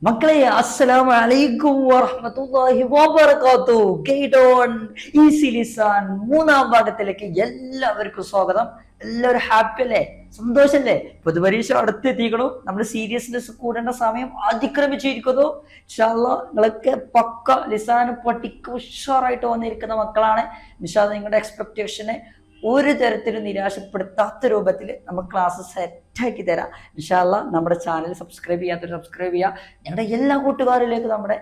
മക്കളെ അസ്സലാമു അലൈക്കും വറഹ്മത്തുള്ളാഹി വബറകാതുഹു. ഗൈഡോൺ ഈസി ലിസാൻ മൂന്നാം ഭാഗത്തിലേക്ക് എല്ലാവർക്കും സ്വാഗതം. എല്ലാവരും ഹാപ്പി അല്ലേ? സന്തോഷല്ലേ? പൊതുപരീക്ഷ അടുത്തെത്തിക്കണു. നമ്മൾ സീരിയസ്നെസ് കൂടേണ്ട സമയം അതിക്രമിച്ചിരിക്കുന്നു. ഇൻഷാ അല്ലാഹ് നിങ്ങളൊക്കെ പക്ക ലിസാൻ പഠിക്ക് ഉഷാറായിട്ട് വന്നിരിക്കുന്ന മക്കളാണ്. ഇൻഷാ അല്ലാഹ് നിങ്ങളുടെ എക്സ്പെക്ടേഷനെ ഒരു തരത്തിലും നിരാശപ്പെടുത്താത്ത രൂപത്തിൽ നമ്മൾ ക്ലാസ് സെറ്റാക്കി തരാം. ഇൻഷാ അല്ലാഹ് നമ്മുടെ ചാനൽ സബ്സ്ക്രൈബ് ചെയ്യാത്തവർ സബ്സ്ക്രൈബ് ചെയ്യുക. ഞങ്ങളുടെ എല്ലാ കൂട്ടുകാരിലേക്ക് നമ്മുടെ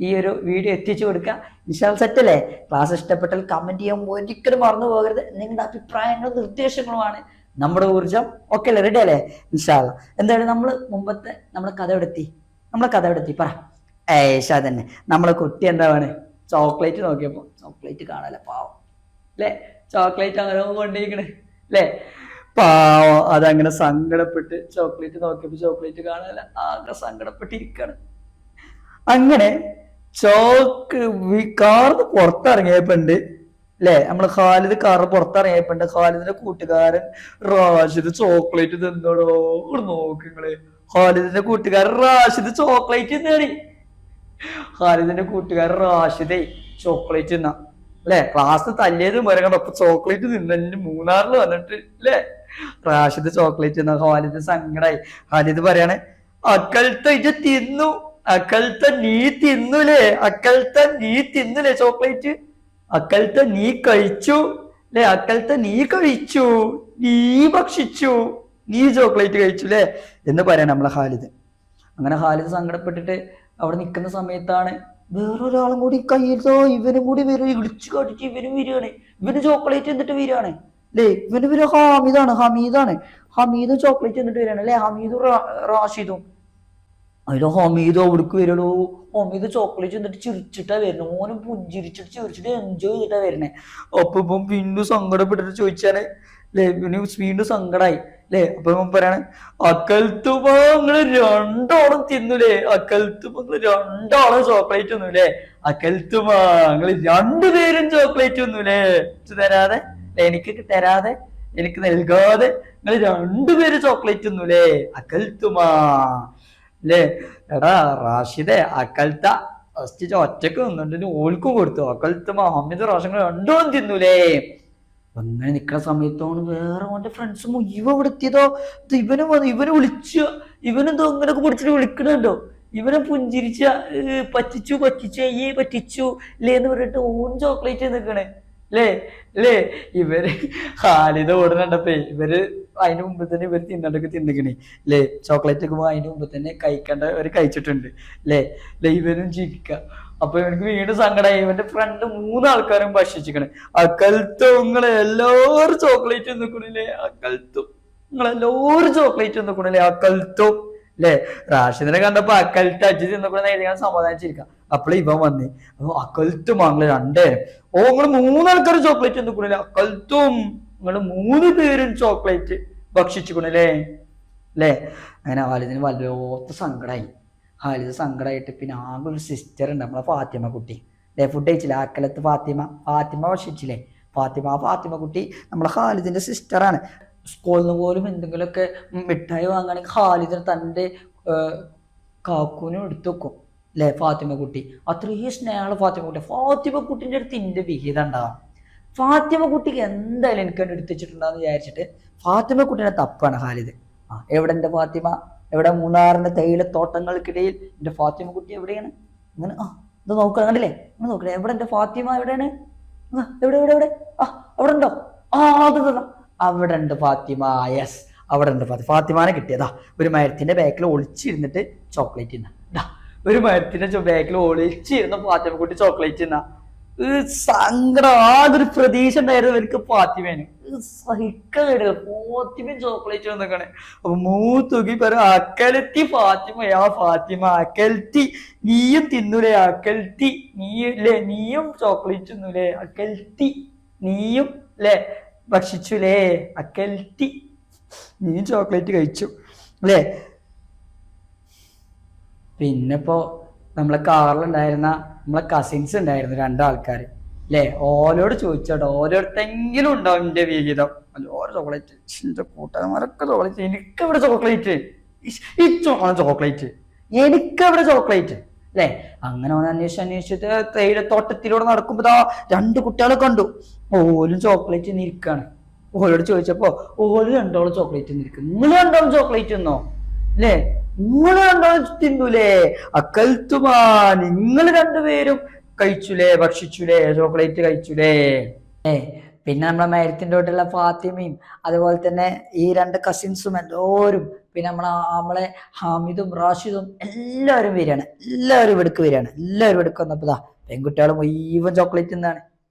ഈ ഒരു വീഡിയോ എത്തിച്ചു കൊടുക്കുക. ഇൻഷാ അല്ലാഹ് സെറ്റല്ലേ? ക്ലാസ് ഇഷ്ടപ്പെട്ടാൽ കമന്റ് ചെയ്യാൻ ഒരിക്കലും മറന്നു പോകരുത്. നിങ്ങളുടെ അഭിപ്രായങ്ങളും നിർദ്ദേശങ്ങളുമാണ് നമ്മുടെ ഊർജം. ഓക്കെ അല്ലേ? റെഡി അല്ലേ? ഇൻഷാ അല്ലാഹ്. എന്തായാലും നമ്മളെ കഥ എവിടെത്തി പറ. ഏഷാ തന്നെ നമ്മളെ കുട്ടി എന്താണ് ചോക്ലേറ്റ് നോക്കിയപ്പോ ചോക്ലേറ്റ് കാണാല പാവം അല്ലേ? ചോക്ലേറ്റ് ആരോ കൊണ്ടിരിക്കണേ അല്ലേ? പാവം അതങ്ങനെ സങ്കടപ്പെട്ട് ചോക്ലേറ്റ് നോക്കിയപ്പോ ചോക്ലേറ്റ് കാണാല ആകെ സങ്കടപ്പെട്ടിരിക്കാണ്. അങ്ങനെ കാറിന് പുറത്തിറങ്ങിയപ്പോണ്ട് അല്ലേ, നമ്മള് ഖാലിദ് കാറിന് പുറത്തിറങ്ങിയപ്പോണ്ട് ഖാലിദിന്റെ കൂട്ടുകാരൻ റാഷിദ് ചോക്ലേറ്റ് തിന്നോടോ. നോക്കിങ്ങള് ഖാലിദിന്റെ കൂട്ടുകാരൻ റാഷിദ് ചോക്ലേറ്റ് തിന്നേടി. ഖാലിദിന്റെ കൂട്ടുകാരൻ റാഷിദേ ചോക്ലേറ്റ് തിന്ന അല്ലെ? ക്ലാസ് തല്ലിയത് മരങ്ങണ്ട. അപ്പൊ ചോക്ലേറ്റ് തിന്നെ മൂന്നാറിൽ വന്നിട്ട് അല്ലെ റാഷിദ് ചോക്ലേറ്റ് തിന്ന. ഖാലിദ് സങ്കടായി. ഖാലിദ് പറയാണ്, അക്കൽത്ത ഇത് തിന്നു, അക്കൽത്ത നീ തിന്നുലേ ചോക്ലേറ്റ്, അക്കൽത്ത നീ കഴിച്ചു അല്ലെ, അക്കൽത്ത നീ കഴിച്ചു, നീ ഭക്ഷിച്ചു, നീ ചോക്ലേറ്റ് കഴിച്ചു അല്ലെ എന്ന് പറയാൻ നമ്മളെ ഖാലിദ്. അങ്ങനെ ഖാലിദ് സങ്കടപ്പെട്ടിട്ട് അവിടെ നിൽക്കുന്ന സമയത്താണ് വേറൊരാളും കൂടി കയ്യിലോ ഇവനും കൂടി വരും. ഇടിച്ചു കാട്ടിട്ട് ഇവനും വരികയാണ്. ഇവന് ചോക്ലേറ്റ് എന്നിട്ട് വരികയാണ് അല്ലേ? ഇവന് ഹമീദും ചോക്ലേറ്റ് എന്നിട്ട് വരികയാണ് അല്ലെ? ഹമീദും റാഷിദും. അതിലോ ഹമീദോ അവിടേക്ക് വരുള്ളൂ. ഹമീദ് ചോക്ലേറ്റ് എന്നിട്ട് ചിരിച്ചിട്ടാ വരുന്നത്. ഓനും ചിരിച്ചിട്ട് എൻജോയ് ചെയ്തിട്ടാ വരുന്നേ. അപ്പൊ ഇപ്പം വീണ്ടും സങ്കടപ്പെട്ടിട്ട് ചോദിച്ചാണ് അല്ലെ, വീണ്ടും സങ്കടായി അല്ലെ? അപ്പൊ പറയാണ്, അക്കൽത്തുമ്പോ നിങ്ങള് രണ്ടോളം തിന്നൂലേ, അക്കൽത്തുമ്പോ രണ്ടാളും ചോക്ലേറ്റ് തിന്നൂലേ, അക്കൽത്തുമാ നിങ്ങള് രണ്ടുപേരും ചോക്ലേറ്റ് തിന്നൂലേ, തരാതെ എനിക്ക് നൽകാതെ നിങ്ങൾ രണ്ടുപേരും ചോക്ലേറ്റ് തിന്നൂലേ, അക്കൽത്തുമാ അല്ലേ? എടാ റാഷിദേ, അക്കൽത്ത ഫസ്റ്റ് ഒറ്റക്ക് തിന്നിട്ട് ഓൽക്കും കൊടുത്തു, അക്കൽത്തുമാ ഹമീദ് റാഷിദ് രണ്ടും തിന്നൂലേ. അങ്ങനെ നിൽക്കുന്ന സമയത്താണ് വേറെ ഓന്റെ ഫ്രണ്ട്സ് മുഴുവൻ ഇവിടെ എത്തിയതോ. ഇവനെ വിളിച്ചു, ഇവനെന്തോ ഇങ്ങനൊക്കെ പിടിച്ചിട്ട് വിളിക്കണുണ്ടോ, ഇവനെ പുഞ്ചിരിച്ച പറ്റിച്ചു അല്ലേ എന്ന് പറഞ്ഞിട്ട് ഓൻ ചോക്ലേറ്റ് നിൽക്കണേ അല്ലേ. ഇവര് ഖാലിദ് ഓടുന്നുണ്ടപ്പേ ഇവര് അതിന് മുമ്പ് തന്നെ ഇവർ തിന്നിക്കണേ അല്ലേ? ചോക്ലേറ്റ് ഒക്കെ അതിന് മുമ്പ് തന്നെ കഴിക്കേണ്ടവർ കഴിച്ചിട്ടുണ്ട് അല്ലേ? ഇവനും ചിരിക്ക. അപ്പൊ ഇവനക്ക് വീണ്ടും സങ്കടമായി. ഇവന്റെ ഫ്രണ്ട് മൂന്നാൾക്കാരും ഭക്ഷിച്ചിക്കണേ. അക്കൽത്തും നിങ്ങളെല്ലാവരും ചോക്ലേറ്റ് നിൽക്കണില്ലേ, അക്കൽത്തും നിങ്ങളെല്ലാവരും ചോക്ലേറ്റ് നിൽക്കണില്ലേ, അക്കൽത്തും അല്ലേ? റാഷിദിനെ കണ്ടപ്പോ അക്കൽത്ത് അജിത് നിന്നപ്പോഴാണ് സമാധാനിച്ചിരിക്കാം. അപ്പോൾ ഇവൻ വന്നേ, അപ്പൊ അക്കൽത്തും ഞങ്ങള് രണ്ടേ നിങ്ങൾ മൂന്നാൾക്കാരും ചോക്ലേറ്റ് നിൽക്കണില്ലേ, അക്കൽത്തും നിങ്ങൾ 3 പേരും ചോക്ലേറ്റ് ഭക്ഷിച്ചിക്കണല്ലേ അല്ലേ? അങ്ങനെ ഖാലിദിന് വല്ലാത്ത സങ്കടമായി. ഖാലിദ് സങ്കടമായിട്ട് പിന്നെ ആകെ ഒരു സിസ്റ്റർ ഉണ്ട്, നമ്മളെ ഫാത്തിമ കുട്ടി അല്ലേ? ഫുഡ് കഴിച്ചില്ലേ അക്കലത്ത് ഫാത്തിമ ഭക്ഷിച്ചില്ലേ? ഫാത്തിമ കുട്ടി നമ്മളെ ഖാലിദിന്റെ സിസ്റ്ററാണ്. സ്കൂളിൽ നിന്ന് പോലും എന്തെങ്കിലുമൊക്കെ മിഠായി വാങ്ങുകയാണെങ്കിൽ ഖാലിദിന് തൻ്റെ കാക്കൂനും എടുത്തു വെക്കും അല്ലേ? ഫാത്തിമ കുട്ടി അത്രയും സ്നേഹമുള്ള ഫാത്തിമ കുട്ടിൻ്റെ അടുത്ത് ഇന്റെ വിഹിതം ഉണ്ടാവാം. ഫാത്തിമ കുട്ടിക്ക് എന്തായാലും എനിക്ക് എടുത്തു വെച്ചിട്ടുണ്ടാന്ന് വിചാരിച്ചിട്ട് ഫാത്തിമ കുട്ടീനെ തപ്പാണ് ഖാലിദ്. എവിടെ എൻ്റെ ഫാത്തിമ, എവിടെ? മൂന്നാറിന്റെ തേയിലത്തോട്ടങ്ങൾക്കിടയിൽ എൻ്റെ ഫാത്തിമ കുട്ടി എവിടെയാണ്? അങ്ങനെ ഇത് നോക്കണം, കണ്ടില്ലേ? അങ്ങനെ നോക്കണേ, എവിടെ എൻ്റെ ഫാത്തിമ, എവിടെയാണ്? എവിടെ അവിടെ ഉണ്ടോ? അത് അവിടെ ഉണ്ട് ഫാത്തിമ. യെസ്, അവിടെ ഉണ്ട് ഫാത്തിമാനെ കിട്ടിയതാ. ഒരു മരത്തിന്റെ ബാക്കിൽ ഒളിച്ചിരുന്നിട്ട് ചോക്ലേറ്റ് തിന്ന. ഒരു മരത്തിന്റെ ബാക്കിൽ ഒളിച്ചിരുന്ന ഫാത്തിമ കുട്ടി ചോക്ലേറ്റ് തിന്ന. സങ്കടം, ആകൊരു പ്രതീക്ഷ ഉണ്ടായിരുന്നു എനിക്ക് ഫാത്തിമേന്. സഹിക്കട ഫാത്തിമയും ചോക്ലേറ്റ് വന്നേക്കണേ. അപ്പൊ മൂത്തുകി പറ, അക്കലത്തി ഫാത്തിമയാ ഫാത്തിമ, അക്കലത്തി നീയും തിന്നൂലേ, അക്കലത്തി നീയും ചോക്ലേറ്റ് തിന്നൂലേ, അക്കലത്തി നീയും അല്ലേ ഭക്ഷിച്ചുലേ, അക്കലത്തി നീയും ചോക്ലേറ്റ് കഴിച്ചു അല്ലേ? പിന്നെപ്പോ നമ്മളെ കാറിലുണ്ടായിരുന്ന നമ്മളെ കസിൻസ് ഉണ്ടായിരുന്നു 2 ആൾക്കാർ അല്ലേ? ഓരോട് ചോദിച്ചോട്ടോ, ഓരോരുത്തെങ്കിലും ഉണ്ടാവും എന്റെ വിഹിതം. ഓരോ ചോക്ലേറ്റ്, എന്റെ കൂട്ടുകാരന്മാരൊക്കെ ചോക്ലേറ്റ്, എനിക്കിവിടെ ചോക്ലേറ്റ്, ഇഷ്ടമാണ് ചോക്ലേറ്റ് എനിക്കവിടെ ചോക്ലേറ്റ് അല്ലെ. അങ്ങനെ അവൻ അന്വേഷിച്ചിട്ട് തേയിലത്തോട്ടത്തിലൂടെ നടക്കുമ്പോ രണ്ട് കുട്ടികളെ കണ്ടു. ഓലും ചോക്ലേറ്റ് നിൽക്കാണ്. ഓലോട് ചോദിച്ചപ്പോ ഓല് രണ്ടോളം ചോക്ലേറ്റ് നിൽക്കും. നിങ്ങൾ രണ്ടോളം ചോക്ലേറ്റ് തിന്നോ അല്ലേ? നിങ്ങൾ രണ്ടോളം തിന്നൂലേ? അക്കൽത്തുമാ, നിങ്ങൾ രണ്ടുപേരും കഴിച്ചുലേ, ഭക്ഷിച്ചുലേ, ചോക്ലേറ്റ് കഴിച്ചുലേ. പിന്നെ നമ്മളെ മരത്തിന്റെ തൊട്ടുള്ള ഫാത്തിമയും അതുപോലെ തന്നെ ഈ രണ്ട് കസിൻസും എല്ലാവരും, പിന്നെ നമ്മളെ ഹാമിദും റാഷിദും എല്ലാവരും വരികയാണ്. എല്ലാവരും ഇവിടേക്ക് വരികയാണ്. എല്ലാവരും ഇവിടേക്ക് വന്നപ്പോതാ പെൺകുട്ടികൾ മുഴുവൻ ചോക്ലേറ്റ് തിന്നാണ്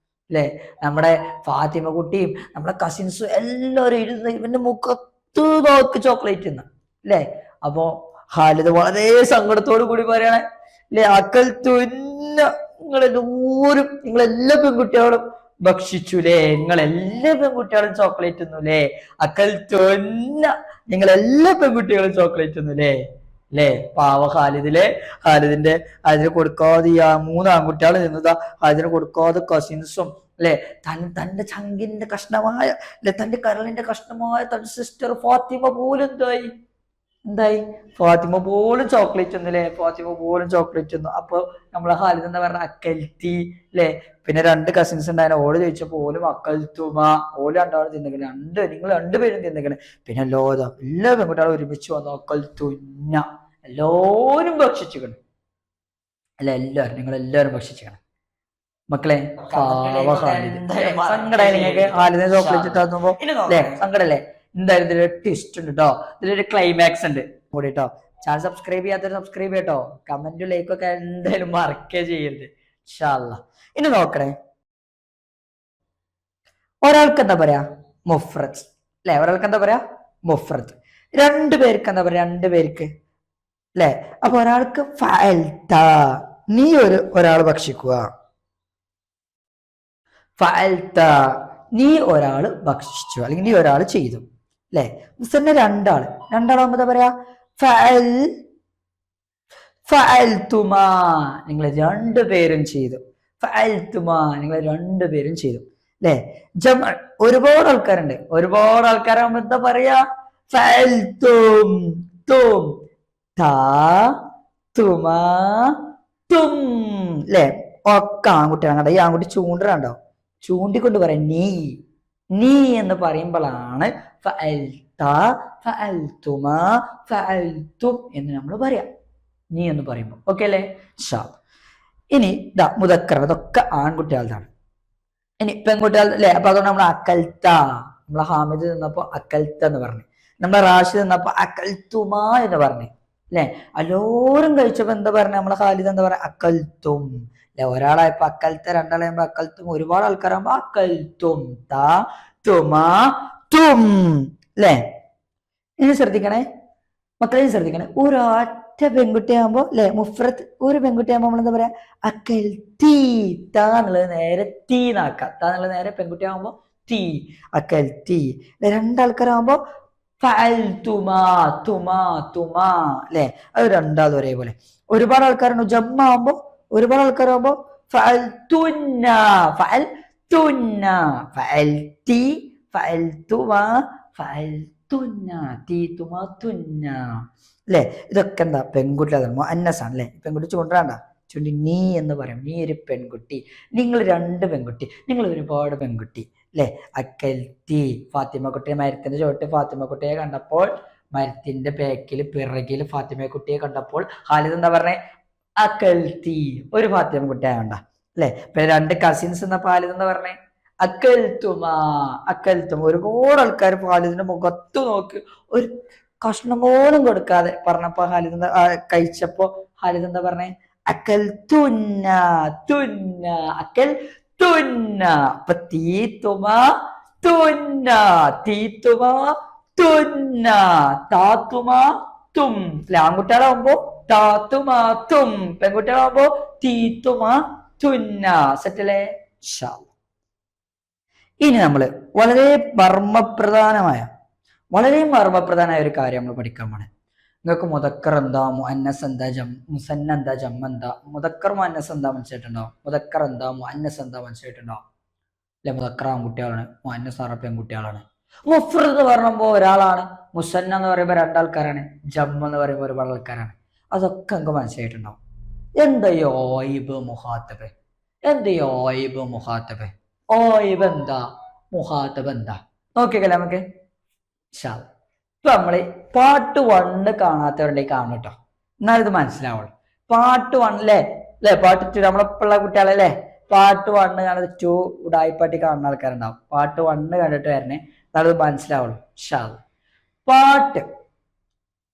അല്ലേ. നമ്മുടെ ഫാത്തിമ കുട്ടിയും നമ്മുടെ കസിൻസും എല്ലാവരും ഇരുന്ന് ഇവന്റെ മുഖത്ത് നോക്ക് ചോക്ലേറ്റ് തിന്ന അല്ലേ. അപ്പോ ഖാലിദ് വളരെ സങ്കടത്തോടു കൂടി പറയണേ അല്ലെ, അക്കൽ തുന്ന, നിങ്ങളെല്ലാ പെൺകുട്ടികളും ഭക്ഷിച്ചുലേ, നിങ്ങളെല്ലാ പെൺകുട്ടികളും ചോക്ലേറ്റ് തിന്നൂലേ. അക്കൽ തുന്ന, നിങ്ങളെല്ലാ പെൺകുട്ടികളും ചോക്ലേറ്റ് തിന്നൂലേ അല്ലേ. പാവ ഖാലിദിന്റെ അതിന് കൊടുക്കാതെ ഈ 3 ആൺകുട്ടികൾ നിന്നതാ, അതിന് കൊടുക്കാതെ കസിൻസും അല്ലെ, തന്റെ ചങ്കിന്റെ കഷ്ണമായ അല്ലെ, തന്റെ കരളിന്റെ കഷ്ണമായ തന്റെ സിസ്റ്റർ ഫാത്തിമ പോലും എന്തായി ഫാത്തിമ പോലും ചോക്ലേറ്റ് ഒന്നുല്ലേ. ഫാത്തിമ പോലും ചോക്ലേറ്റ് ഒന്നു. അപ്പൊ നമ്മളെ ഖാലിദ് എന്താ പറഞ്ഞ അക്കൽത്തി അല്ലെ. പിന്നെ 2 കസിൻസ് ഉണ്ടായിരുന്നു. ഓള് ചോദിച്ചപ്പോ ഓലും അക്കൽത്തുമ, ഓല് രണ്ടാളും തിന്നിക്കണേ, നിങ്ങൾ 2 പേരും തിന്നിക്കണേ. പിന്നെ എല്ലാ പെൺകുട്ടികളും ഒരുമിച്ച് വന്നു അക്കൽത്തുന്ന, എല്ലാവരും ഭക്ഷിച്ചിക്കണം അല്ല, നിങ്ങൾ എല്ലാവരും ഭക്ഷിച്ചിക്കണം മക്കളെ. സങ്കടമായി നിങ്ങൾക്ക് ഖാലിദിനെ ചോക്ലേറ്റ് ഇട്ടാകുമ്പോ അല്ലെ, സങ്കടല്ലേ? എന്തായാലും ഇതിലൊരു ട്വിസ്റ്റ് ഉണ്ട് കേട്ടോ, ഇതിലൊരു ക്ലൈമാക്സ് ഉണ്ട് കൂടി കേട്ടോ. ചാനൽ സബ്സ്ക്രൈബ് ചെയ്യാത്തവർ സബ്സ്ക്രൈബ് ചെയ്യട്ടോ. കമന്റും ലൈക്കൊക്കെ എന്തായാലും മറക്കേ ചെയ്യരുത് ഇൻഷാ അല്ലാഹ്. ഇനി നോക്കണേ, ഒരാൾക്ക് എന്താ പറയാ മുഫ്രദ് അല്ലെ, ഒരാൾക്ക് എന്താ പറയാ മുഫ്രദ്. 2 പേർക്ക് എന്താ പറയാ, 2 പേർക്ക് അല്ലെ. അപ്പൊ ഒരാൾക്ക് ഫഅൽത, നീ ഒരാൾ ഭക്ഷിക്കുക. ഫഅൽത, നീ ഒരാൾ ഭക്ഷിച്ചു അല്ലെങ്കിൽ നീ ഒരാൾ ചെയ്തു അല്ലെ. മുസന്ന രണ്ടാളാകുമ്പോ എന്താ പറയാ ഫഅൽതുമാ, നിങ്ങൾ 2 പേരും ചെയ്തു. ഫഅൽതുമാ, നിങ്ങൾ 2 പേരും ചെയ്തു അല്ലെ. ജമഅ, ഒരുപാട് ആൾക്കാരുണ്ട്. ഒരുപാട് ആൾക്കാരാകുമ്പോ എന്താ പറയാ ഫഅൽതും, തും, താ, തുമാ, തും അല്ലെ. ഒക്കെ ആൺകുട്ടിയാണ്. ഈ ആൺകുട്ടി ചൂണ്ടണ്ടോ, ചൂണ്ടിക്കൊണ്ട് പറയാം നീ എന്ന് പറയുമ്പോഴാണ് ഫഅൽത, ഫഅൽതുമാ, ഫഅൽതും എന്ന് നമ്മൾ പറയാം, നീ എന്ന് പറയുമ്പോൾ. ഓക്കെ അല്ലേ? ഇനി മുദക്കർ, അതൊക്കെ ആൺകുട്ടികളുടെ. ഇനി പെൺകുട്ടികൾ അല്ലെ. അപ്പൊ അതുകൊണ്ട് നമ്മൾ അക്കൽത്ത, നമ്മളെ ഹാമിദ് നിന്നപ്പോ അക്കൽത്ത എന്ന് പറഞ്ഞു, നമ്മളെ റാഷിദ് നിന്നപ്പോ അക്കൽത്തുമാ എന്ന് പറഞ്ഞു അല്ലെ. എല്ലാവരും കഴിച്ചപ്പോ എന്താ പറഞ്ഞ നമ്മളെ ഖാലിദ് എന്താ പറയാ അക്കൽത്തും അല്ലെ. ഒരാളായപ്പോ അക്കൽത്ത, രണ്ടാളായപ്പോ അക്കൽത്തും, ഒരുപാട് ആൾക്കാരാകുമ്പോ അക്കൽത്തും, താ, തുമാ, തും അല്ലെ. ഇനി ശ്രദ്ധിക്കണേ മക്കളെ, ശ്രദ്ധിക്കണേ. ഒരൊറ്റ പെൺകുട്ടിയാകുമ്പോ അല്ലെ മുഫ്രത്ത്, ഒരു പെൺകുട്ടിയാകുമ്പോ നമ്മൾ എന്താ പറയാ അക്കൽത്തി, താ എന്നുള്ളത് നേരെ തീന്നാക്കാം. താ എന്നുള്ളത് നേരെ പെൺകുട്ടിയാകുമ്പോ തീ, അക്കൽത്തി. 2 ആൾക്കാരാകുമ്പോ ഫഅൽതുമാ, തുമാ, തുമാ അല്ലെ. അത് 2 ആളും ഒരേപോലെ. ഒരുപാട് ആൾക്കാരുണ്ട് ജമ്മാകുമ്പോ, ഒരുപാട് ആൾക്കാരാകുമ്പോ ഫഅൽതുന്ന, ഫഅൽതുന്ന, ഫഅൽതി, ഫഅൽതുമാ, ഫഅൽതുന്ന, തീതുമാ, തുന്ന അല്ലെ. ഇതൊക്കെ എന്താ പെൺകുട്ടികളാണ്, മുഅന്നസാണ് അല്ലെ. പെൺകുട്ടി ചൂണ്ടാണ്ട, ചൂണ്ടി നീ എന്ന് പറയും. നീ ഒരു പെൺകുട്ടി, നിങ്ങൾ 2 പെൺകുട്ടി, നിങ്ങൾ ഒരുപാട് പെൺകുട്ടി അല്ലെ. അക്കൽത്തി, ഫാത്തിമ കുട്ടിയെ മരത്തിന്റെ ചോട്ട് ഫാത്തിമ കുട്ടിയെ കണ്ടപ്പോൾ, മരത്തിന്റെ പിറകിൽ ഫാത്തിമ കുട്ടിയെ കണ്ടപ്പോൾ ഖാലിദ് എന്താ പറഞ്ഞേ അക്കൽത്തി, ഒരു ഫാത്തിമ കുട്ടിയായോണ്ട അല്ലെ. പിന്നെ 2 കസിൻസ് എന്ന ഖാലിദ് എന്താ പറഞ്ഞേ അക്കൽത്തുമാ, അക്കൽത്തും. ഒരുപാട് ആൾക്കാർ ഖാലിദിന്റെ മുഖത്ത് നോക്ക് ഒരു കഷ്ണം പോലും കൊടുക്കാതെ പറഞ്ഞപ്പോ ഖാലിദ് കഴിച്ചപ്പോ ഖാലിദ് എന്താ പറഞ്ഞേ അക്കൽതുന്ന, തുന്ന, അക്കൽ തുന്ന. അപ്പൊ തീത്തുമാ തുന്ന, തീത്തുമാ തുന്ന, താത്തുമാ തും അല്ലെ. ആൺകുട്ടികളാകുമ്പോ താത്തുമാ തും, പെൺകുട്ടികളാകുമ്പോ തീത്തുമാ തുന്ന. സെറ്റല്ലേ? ഇനി നമ്മള് വളരെ മർമ്മപ്രധാനമായ ഒരു കാര്യം നമ്മൾ പഠിക്കാൻ പോണേ. നിങ്ങൾക്ക് മുദക്കർ എന്താ, മുഅന്നസ് എന്താ, മുസന്ന എന്താ, ജമ്മ എന്താ, മുദക്കർ മുഅന്നസ് എന്താ മനസ്സിലായിട്ടുണ്ടോ? മുദക്കർ എന്താ, മുഅന്നസ് എന്താ മനസ്സിലായിട്ടുണ്ടോ അല്ലെ. മുദക്കർ ആൺകുട്ടികളാണ്, മുഅന്നസ് പറഞ്ഞ പെൺകുട്ടികളാണ്. മുഫ്രദ് എന്ന് പറയുമ്പോ ഒരാളാണ്, മുസന്ന എന്ന് പറയുമ്പോ 2 ആൾക്കാരാണ്, ജമ്മ എന്ന് പറയുമ്പോ ഒരുപാട് ആൾക്കാരാണ്. അതൊക്കെ നമുക്ക് മനസ്സിലായിട്ടുണ്ടാവും. എന്താ ഈ ഓയിബ് മുഹാത്തബ്? എന്താ ഈ ഓയിബ് മുഹാത്തബ്? ഓയിബ് എന്താ, മുഹാത്തബ് എന്താ? നോക്കിക്കല്ലേ നമുക്ക്. ഇപ്പൊ നമ്മള് പാർട്ട് 1 കാണാത്തവരുണ്ടെങ്കിൽ കാണും കേട്ടോ, എന്നാൽ ഇത് മനസ്സിലാവുള്ളൂ. പാർട്ട് 1 അല്ലേ പാർട്ട് 2 നമ്മളെപ്പോഴുള്ള കുട്ടികളല്ലേ, പാർട്ട് 1 കാണുന്നത് 2 ഉടായിപ്പാട്ടി കാണുന്ന ആൾക്കാരുണ്ടാവും. പാർട്ട് 1 കണ്ടിട്ട് വരണേ, എന്നാലത് മനസ്സിലാവുള്ളൂ. പാർട്ട്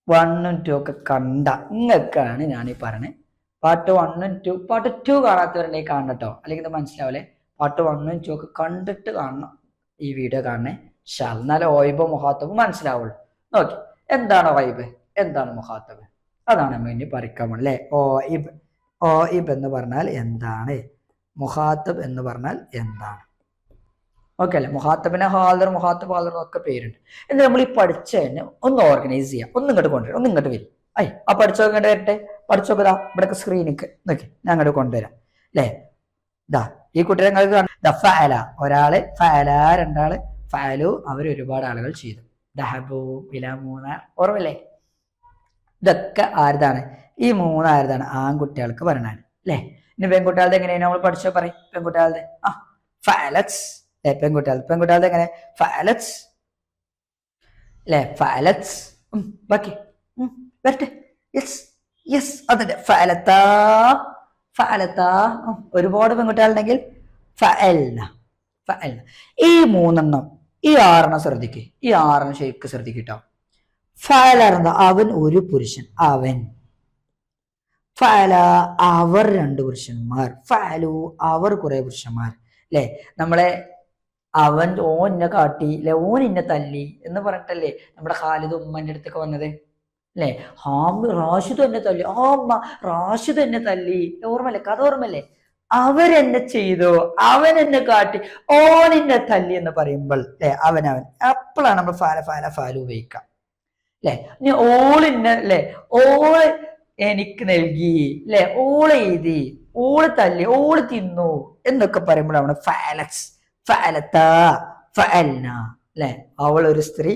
1ഉം 2 ഒക്കെ കണ്ട ഇങ്ങക്കാണ് ഞാനീ പറഞ്ഞത്. പാർട്ട് 1ഉം 2, പാർട്ട് 2 കാണാത്തവരുണ്ടെങ്കിൽ കാണണം കേട്ടോ, അല്ലെങ്കിൽ ഇത് മനസ്സിലാവില്ലേ. പാർട്ട് 1ഉം 2 ഒക്കെ കണ്ടിട്ട് കാണണം ഈ വീഡിയോ കാണണേ. എന്നാലേ ഓയിബ് മുഹാത്തബ് മനസ്സിലാവുള്ളൂ. നോക്കി, എന്താണ് ഓയിബ്, എന്താണ് മുഹാത്തബ്, അതാണ് നമ്മൾ ഇനി പഠിക്കാൻ പോകുന്നത് അല്ലേ. ഓയിബ് എന്ന് പറഞ്ഞാൽ എന്താണ്, മുഹാത്തബ് എന്ന് പറഞ്ഞാൽ എന്താണ്. ഓക്കെ അല്ലേ. മുഹാത്തബിനെ ഹാദർ, മുഹാത്തബ് ഹാദർ എന്നൊക്കെ പേരുണ്ട്. എന്നിട്ട് നമ്മൾ ഈ പഠിച്ച തന്നെ ഒന്ന് ഓർഗനൈസ് ചെയ്യാം. ഒന്ന് ഇങ്ങോട്ട് കൊണ്ടുവരാം, ഒന്ന് ഇങ്ങോട്ട് വരും. ആ പഠിച്ചൊക്കെ ഇങ്ങോട്ട് വരട്ടെ. പഠിച്ചൊക്കെ ഇതാ ഇവിടെയൊക്കെ സ്ക്രീനിക്ക് നോക്കി ഞാൻ അങ്ങോട്ട് കൊണ്ടുവരാം അല്ലേ. ഇതാ ഈ കുട്ടിയെ ഞങ്ങൾക്ക് ഫഅല ഒരാള്, ഫഅല രണ്ടാള്, ഫഅലു അവർ ഒരുപാട് ആളുകൾ ചെയ്തു. ദഹബു ഇല 3 ഓർമ്മല്ലേ. ഇതൊക്കെ ആരുതാണ്, ഈ 3 ആരുതാണ്, ആൺകുട്ടികൾക്ക് പറയണാണ് അല്ലേ. ഇനി പെൺകുട്ടികളുടെ എങ്ങനെയാണ് നമ്മൾ പഠിച്ചോ പറയും. പെൺകുട്ടികളുടെ ഫഅലത്സ് അല്ലെ, പെൺകുട്ടികളുടെ എങ്ങനെ ഫഅലത്സ് അല്ലെ, ഫഅലത്സ്. ബാക്കി വരട്ടെ. യെസ് അതിന്റെ ഫഅലത്താ, ഫഅലത്താ. ഒരുപാട് പെൺകുട്ടികളുണ്ടെങ്കിൽ ഫഅൽന, ഫഅൽന. ഈ 3 ഈ 6 ശ്രദ്ധിക്കുക, ഈ 6 ശരിക്കും ശ്രദ്ധിക്കട്ടോ. ഫഅല അവൻ ഒരു പുരുഷൻ, അവൻ. ഫഅല അവർ 2 പുരുഷന്മാർ, ഫഅലു അവർ കുറെ പുരുഷന്മാർ അല്ലെ. നമ്മളെ അവൻ ഓൻ എന്നെ കാട്ടി അല്ലെ, ഓൻ എന്നെ തല്ലി എന്ന് പറഞ്ഞിട്ടല്ലേ നമ്മുടെ ഖാലിദ് ഉമ്മന്റെ അടുത്തൊക്കെ വന്നത് അല്ലെ. റാഷിദ് എന്നെ തല്ലി, അമ്മ റാഷിദ് എന്നെ തല്ലി, ഓർമ്മല്ലേ, കഥ ഓർമ്മല്ലേ. അവരെന്നെ ചെയ്തു, അവൻ എന്നെ കാട്ടി, ഓൻ എന്നെ തല്ലി എന്ന് പറയുമ്പോൾ അല്ലെ അവനവൻ, അപ്പോഴാണ് നമ്മൾ ഫാല ഫാല ഫാലു ഉപയോഗിക്കാം അല്ലെ. ഇനി ഓളിന്നെ അല്ലെ, ഓള് എനിക്ക് നൽകി അല്ലെ, ഓള് എഴുതി, ഓള് തല്ലി, ഓള് തിന്നു എന്നൊക്കെ പറയുമ്പോഴാണ് ഫഅലത്സ്, ഫഅലത്താ, ഫഅൽന അല്ലെ. അവൾ ഒരു സ്ത്രീ,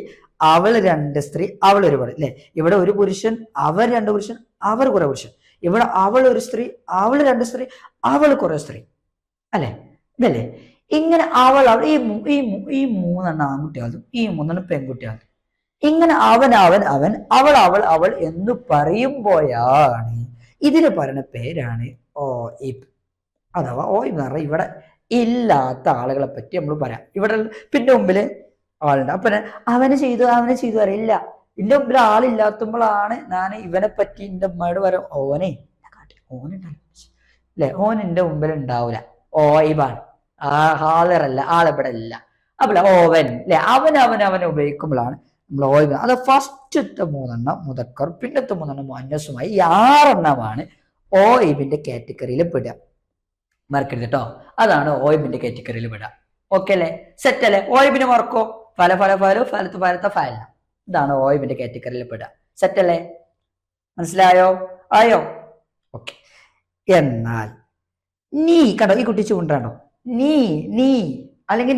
അവൾ 2 സ്ത്രീ, അവൾ ഒരുപാട് അല്ലെ. ഇവിടെ ഒരു പുരുഷൻ, അവർ 2 പുരുഷൻ, അവർ കുറെ പുരുഷൻ. ഇവിടെ അവൾ ഒരു സ്ത്രീ, അവൾ 2 സ്ത്രീ, അവൾ കുറെ സ്ത്രീ അല്ലെ. ഇതല്ലേ ഇങ്ങനെ അവൾ ഈ 3 ആൺകുട്ടികളും ഈ 3 പെൺകുട്ടികളും. ഇങ്ങനെ അവൻ അവൻ അവൻ, അവൾ അവൾ അവൾ എന്ന് പറയുമ്പോഴാണ് ഇതിന് പറയുന്ന പേരാണ് ഓയിബ്. അഥവാ ഓയിബ് എന്ന് പറഞ്ഞാൽ ഇവിടെ ഇല്ലാത്ത ആളുകളെ പറ്റി നമ്മൾ പറയാം. ഇവിടെ പിന്നെ മുമ്പില് ആളുണ്ട്, അപ്പൊ അവന് ചെയ്തു അറിയില്ല. എന്റെ മുമ്പിൽ ആളില്ലാത്തുമ്പോഴാണ് ഞാൻ ഇവനെ പറ്റി എന്റെ ഉമ്മയോട് പറയാം, ഓനെ ഓനുണ്ടല്ലോ അല്ലെ, ഓൻ എന്റെ മുമ്പിൽ ഉണ്ടാവൂല, ഓയിബാണ്. ഹാദറല്ല, ആളിവിടെ ഇല്ല. അപ്പല്ല ഓവൻ അല്ലെ, അവൻ ഉപയോഗിക്കുമ്പോഴാണ് നമ്മൾ ഓയിബ്. അത് ഫസ്റ്റത്തെ 3 മുദക്കർ, പിന്നത്തെ 3 മുഅന്നസുമായി ഈ 6 ഓയിബിന്റെ കാറ്റഗറിയിൽ പെടുക. മറക്കരുത് കേട്ടോ, അതാണ് ഓയിബിന്റെ കാറ്റഗറിയിൽ പെടുക. ഓക്കെ അല്ലേ, സെറ്റ് അല്ലേ. ഓയിബിന് മറക്കോ, ഫല ഫല ഫലു ഫലത്ത് ഫലത്ത ഫലന, ഇതാണ് ഓയിബിന്റെ കാറ്റഗറിയിൽ പെടുക. സെറ്റ് അല്ലേ, മനസ്സിലായോ, ആയോ? ഓക്കെ. എന്നാൽ നീ കണ്ടോ, ഈ കുട്ടി ചൂണ്ടാണോ, നീ അല്ലെങ്കിൽ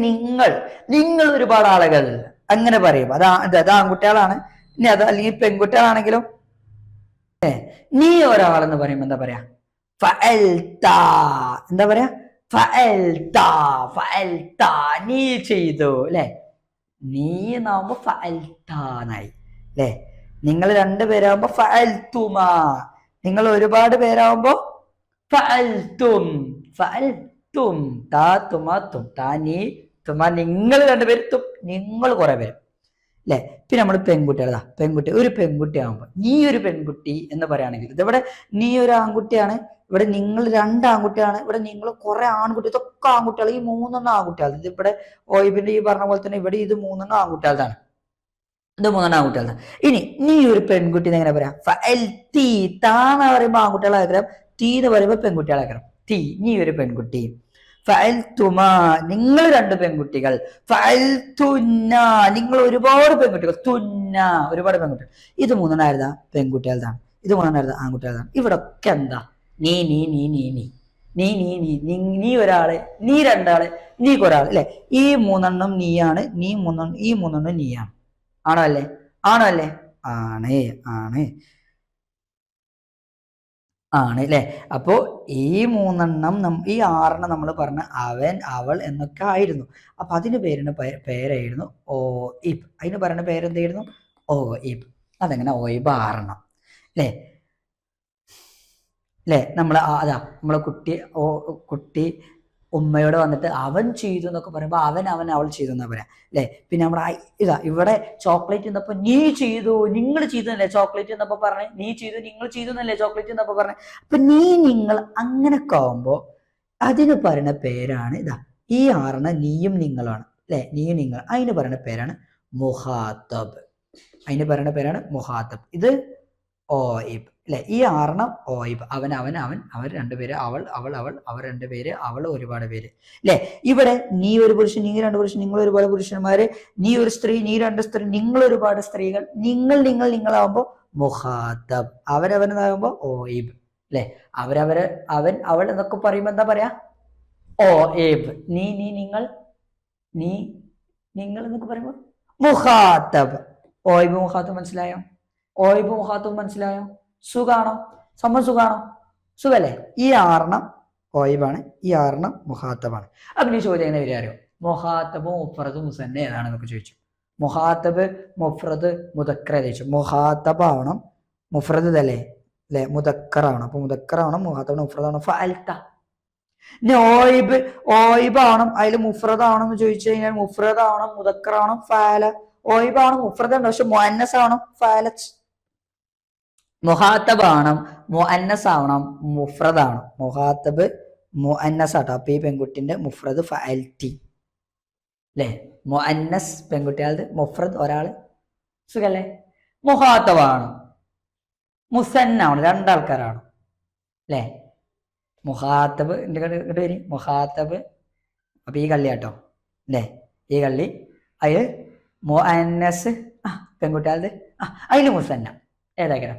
നിങ്ങൾ ഒരുപാട് ആളുകൾ അങ്ങനെ പറയും. അത് ആൺകുട്ടികളാണ്. ഇനി അത് അല്ലെങ്കിൽ പെൺകുട്ടികളാണെങ്കിലും നീ ഒരാളെന്ന് പറയുമ്പോ എന്താ പറയാ, ഫഅൽത, എന്താ പറയാ, ഫഅൽത നീ ചെയ്തു അല്ലെ. നീ എന്നാവുമ്പോ ഫഅൽതാനായി അല്ലെ. നിങ്ങൾ 2 പേരാകുമ്പോ ഫഅൽതുമാ, നിങ്ങൾ ഒരുപാട് പേരാകുമ്പോ ഫഅൽതും, ഫഅൽതും താ തുമ തും, താ നീ തുമ നിങ്ങൾ 2 പേര്, തും നിങ്ങൾ കുറെ പേര് അല്ലെ. പിന്നെ നമ്മൾ പെൺകുട്ടികളാ, ഒരു പെൺകുട്ടി ആകുമ്പോ നീ ഒരു പെൺകുട്ടി എന്ന് പറയുകയാണെങ്കിൽ, ഇതിവിടെ നീ ഒരു ആൺകുട്ടിയാണ്, ഇവിടെ നിങ്ങൾ 2 ആൺകുട്ടിയാണ്, ഇവിടെ നിങ്ങൾ കുറെ ആൺകുട്ടി, ഇതൊക്കെ ആൺകുട്ടികൾ, ഈ 3 ആൺകുട്ടികൾ. ഇത് ഇവിടെ ഓയിബിന്റെ ഈ പറഞ്ഞ പോലെ തന്നെ ഇവിടെ ഇത് 3 ആൺകുട്ടികളാണ്, ഇത് 3 ആൺകുട്ടികളാണ്. ഇനി നീ ഒരു പെൺകുട്ടി എങ്ങനെ പറയാം, ഫഅൽതി, താ എന്ന് പറയുമ്പോ ആൺകുട്ടികളാകരം, തീ എന്ന് പറയുമ്പോ പെൺകുട്ടികളാകരം. തീ നീ ഒരു പെൺകുട്ടി, ഫഅൽതുമാ നിങ്ങൾ 2 പെൺകുട്ടികൾ, ഫഅൽതുന്ന നിങ്ങൾ ഒരുപാട് പെൺകുട്ടികൾ, തുന്ന ഒരുപാട് പെൺകുട്ടികൾ. ഇത് 3 ആയിരുന്നാ പെൺകുട്ടികളതാണ്, ഇത് 3 ആയിരുന്ന ആൺകുട്ടികളതാണ്. ഇവിടെ ഒക്കെ എന്താ, നീ ഒരാള്, നീ 2 ആള്, നീ ഒരാൾ അല്ലെ. ഈ 3 നീയാണ്, ഈ 3 നീയാണ്. ആണോ അല്ലേ, ആണ്. ആണ് അല്ലേ. അപ്പോ ഈ മൂന്നെണ്ണം ഈ ആറെണ്ണം നമ്മൾ പറഞ്ഞ അവൻ അവൾ എന്നൊക്കെ ആയിരുന്നു. അപ്പൊ അതിന് പേരായിരുന്നു ഓ ഇബ്. അതിന് പറയുന്ന പേരെന്തായിരുന്നു? ഓ ഇബ്. അതെങ്ങനെ ഓ ഇബ് ആറെണ്ണം അല്ലേ. അല്ലേ നമ്മളെ കുട്ടി ഉമ്മയോട് വന്നിട്ട് അവൻ ചെയ്തു എന്നൊക്കെ പറയുമ്പോൾ അവൻ അവൾ ചെയ്തു എന്നാ പറയാ അല്ലെ. പിന്നെ നമ്മുടെ ഇവിടെ ചോക്ലേറ്റ് എന്നപ്പോ നീ ചെയ്തു നിങ്ങൾ ചെയ്തു എന്നല്ലേ ചോക്ലേറ്റ് എന്നപ്പോ പറഞ്ഞേ. നീ ചെയ്തു നിങ്ങൾ ചെയ്തു എന്നല്ലേ ചോക്ലേറ്റ് എന്നപ്പോ പറഞ്ഞേ. അപ്പൊ നീ നിങ്ങൾ അങ്ങനൊക്കെ ആവുമ്പോ അതിന് പറയുന്ന പേരാണ് ഈ ആറെണ്ണ നീയും നിങ്ങളാണ് അല്ലെ. നീയും നിങ്ങൾ അതിന് പറയുന്ന പേരാണ് മുഹാത്തബ്. അതിന് പറയുന്ന പേരാണ് മുഹാത്തബ്. ഇത് ഓയിബ് അല്ലെ. ഈ ആറെണ്ണം ഓയിബ്. അവൻ അവർ രണ്ടുപേര്, അവൾ അവർ രണ്ടുപേര്, അവൾ ഒരുപാട് പേര് അല്ലെ. ഇവിടെ നീ ഒരു പുരുഷൻ, നീ രണ്ട് പുരുഷൻ, നിങ്ങൾ ഒരുപാട് പുരുഷന്മാര്, നീ ഒരു സ്ത്രീ, നീ രണ്ട് സ്ത്രീ, നിങ്ങൾ ഒരുപാട് സ്ത്രീകൾ, നിങ്ങളാവുമ്പോ മുഹാത്തബ്. അവരവനാകുമ്പോ ഓയിബ് അല്ലെ. അവൻ അവൾ എന്നൊക്കെ പറയുമ്പോ എന്താ പറയാ? ഓയിബ്. നീ നിങ്ങൾ എന്നൊക്കെ പറയുമ്പോ മുഹാത്തബ്. ഓയിബ് മുഹാത്തബ് മനസ്സിലായോ? ഓയിബ് മുഹാത്തബ് മനസ്സിലായോ? സുഖാണോ? സുഖാണോ? സുഖല്ലേ? ഈ ആറെണ്ണം ഓയിബാണ്, ഈ ആറെണ്ണം മുഹാത്തബാണ്. അപ്പൊ ഈ ചോദ്യം എങ്ങനെ വരിക അറിയോ? മുഹാത്തബ് മുഫ്രദ് മുസന്ന ഏതാണെന്നൊക്കെ ചോദിച്ചു. മുഹാത്തബ് മുഫ്രദ് മുദക്കർ ചോദിച്ചു. മുഹാത്തബ് ആവണം മുഫ്രദ് അല്ലേ അല്ലെ, മുദക്കർ ആവണം. അപ്പൊ മുദക്കർ ആവണം, മുഹാത്തബ് മുഫ്രദ് ആവണം. ഫഅൽത. ഇനി ഓയിബ് ആവണം, അതിൽ മുഫ്രദ് ആവണം എന്ന് ചോദിച്ചു കഴിഞ്ഞാൽ മുഫ്രദ് ആവണം, മുദക്കർ ആവണം, ഫഅല. ഓയിബ് ആവണം, മുഫ്രദ് ഉണ്ട്, പക്ഷെ മുഅന്നസ് ആവണം, ഫഅലത്ത്. മുഹാത്തബ് ആവണം, മുഅന്നസ് ആവണം, മുഫ്രദ് ആവണം. മുഹാത്തബ് മുഅന്നസ് ആട്ടോ. അപ്പൊ ഈ പെൺകുട്ടിന്റെ മുഫ്രദ് ഫഅൽതി അല്ലെ. മുഅന്നസ് പെൺകുട്ടികളുടെ, മുഫ്രദ് ഒരാള്. സുഖല്ലേ? മുഹാത്തബ് ആവണം, മുസന്ന ആവണം, രണ്ടാൾക്കാരാണ് അല്ലെ. മുഹാത്തബ് ഇങ്ങോട്ട് വരും. മുഹാത്തബ് അപ്പൊ ഈ കള്ളിയാട്ടോ അല്ലേ. ഈ കള്ളി അതിൽ മുഅന്നസ് പെൺകുട്ടികളുടെ, അതിൽ മുസന്ന. ഏതാക്കണം?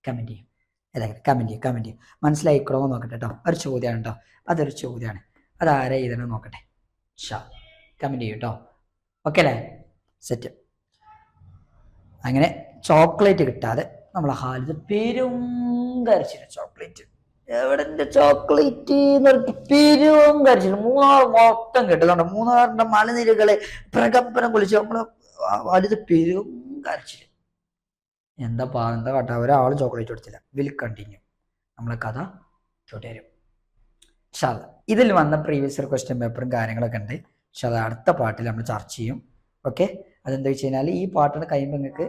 കമന്റ് ചെയ്യും. മനസ്സിലായിക്കണോ നോക്കട്ടെ കേട്ടോ. ഒരു ചോദ്യമാണ് കേട്ടോ, അതൊരു ചോദ്യമാണ്. അതാരെ ഇതെന്ന് നോക്കട്ടെ. കമന്റ് ചെയ്യും കേട്ടോ. ഓക്കെ അല്ലേ? സെറ്റ്. അങ്ങനെ ചോക്ലേറ്റ് കിട്ടാതെ നമ്മളെ ഹാലിത് പെരും കരച്ചില്ല. ചോക്ലേറ്റ് എവിടെ ചോക്ലേറ്റ് പെരും കരച്ചില്ല. മൂന്നാർ മൊത്തം കിട്ടുന്നുണ്ട്. മൂന്നാറിന്റെ മലനിരകളെ പ്രകമ്പനം കൊള്ളിച്ച് നമ്മള് വലുത് പെരും കരച്ചില്ല. എന്താ കാട്ടാ? ഒരാൾ ചോക്ലേറ്റ് കൊടുത്തില്ല. Will continue. നമ്മളെ കഥ തുടരും. ഇതിൽ വന്ന പ്രീവിയസ് ഇയർ ക്വസ്റ്റ്യൻ പേപ്പറും കാര്യങ്ങളൊക്കെ ഉണ്ട്. പക്ഷെ അത് അടുത്ത പാട്ടിൽ നമ്മൾ ചർച്ച ചെയ്യും. ഓക്കെ. അതെന്താ വെച്ച് കഴിഞ്ഞാൽ ഈ പാട്ടിന് കഴിയുമ്പോൾ നിങ്ങൾക്ക്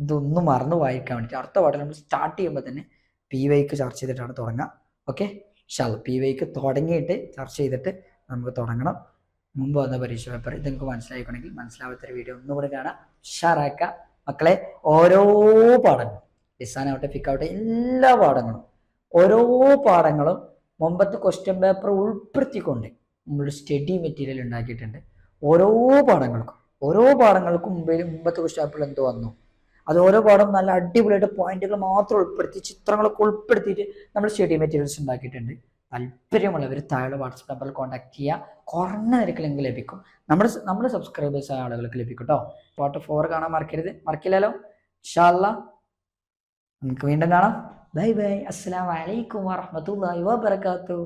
ഇതൊന്നും മറന്നു വായിക്കാൻ വേണ്ടിയിട്ട് അടുത്ത പാട്ടിൽ നമ്മൾ സ്റ്റാർട്ട് ചെയ്യുമ്പോൾ തന്നെ PY ചർച്ച ചെയ്തിട്ടാണ് തുടങ്ങുക. ഓക്കെ. PY തുടങ്ങിയിട്ട് ചർച്ച ചെയ്തിട്ട് നമുക്ക് തുടങ്ങണം. മുമ്പ് വന്ന പരീക്ഷ പേപ്പർ ഇത് നിങ്ങൾക്ക് മനസ്സിലായിക്കണമെങ്കിൽ മനസ്സിലാവാത്തൊരു വീഡിയോ ഒന്നുകൂടി കാണാം. ഷെയറാക്കുക മക്കളെ. ഓരോ പാഠങ്ങളും ലിസാനാവട്ടെ, ഫിക്കാവട്ടെ, എല്ലാ പാഠങ്ങളും ഓരോ പാഠങ്ങളും മുമ്പത്തെ ക്വസ്റ്റ്യൻ പേപ്പർ ഉൾപ്പെടുത്തിക്കൊണ്ട് നമ്മൾ സ്റ്റഡി മെറ്റീരിയൽ ഉണ്ടാക്കിയിട്ടുണ്ട്. ഓരോ പാഠങ്ങൾക്കും മുമ്പത്തെ ക്വസ്റ്റ്യൻ പേപ്പറിൽ എന്തോ വന്നു, അത് ഓരോ പാഠം നല്ല അടിപൊളിയായിട്ട് പോയിന്റുകൾ മാത്രം ഉൾപ്പെടുത്തി, ചിത്രങ്ങളൊക്കെ ഉൾപ്പെടുത്തിയിട്ട് നമ്മൾ സ്റ്റഡി മെറ്റീരിയൽസ് ഉണ്ടാക്കിയിട്ടുണ്ട്. താല്പര്യമുള്ളവർ താഴെ വാട്സപ്പ് നമ്പറിൽ കോൺടാക്ട് ചെയ്യുക. കുറഞ്ഞ നിരക്കിൽ ലിങ്ക് ലഭിക്കും. നമ്മുടെ സബ്സ്ക്രൈബേഴ്സ് ആയ ആളുകൾക്ക് ലഭിക്കും കേട്ടോ. പാർട്ട് 4 കാണാൻ മറക്കില്ലല്ലോ. ഇൻഷാ അല്ലാഹ് നമുക്ക് വീണ്ടും കാണാം. Bye bye. അസ്സലാമു അലൈക്കും വറഹ്മത്തുള്ളാഹി വബറകാതുഹു.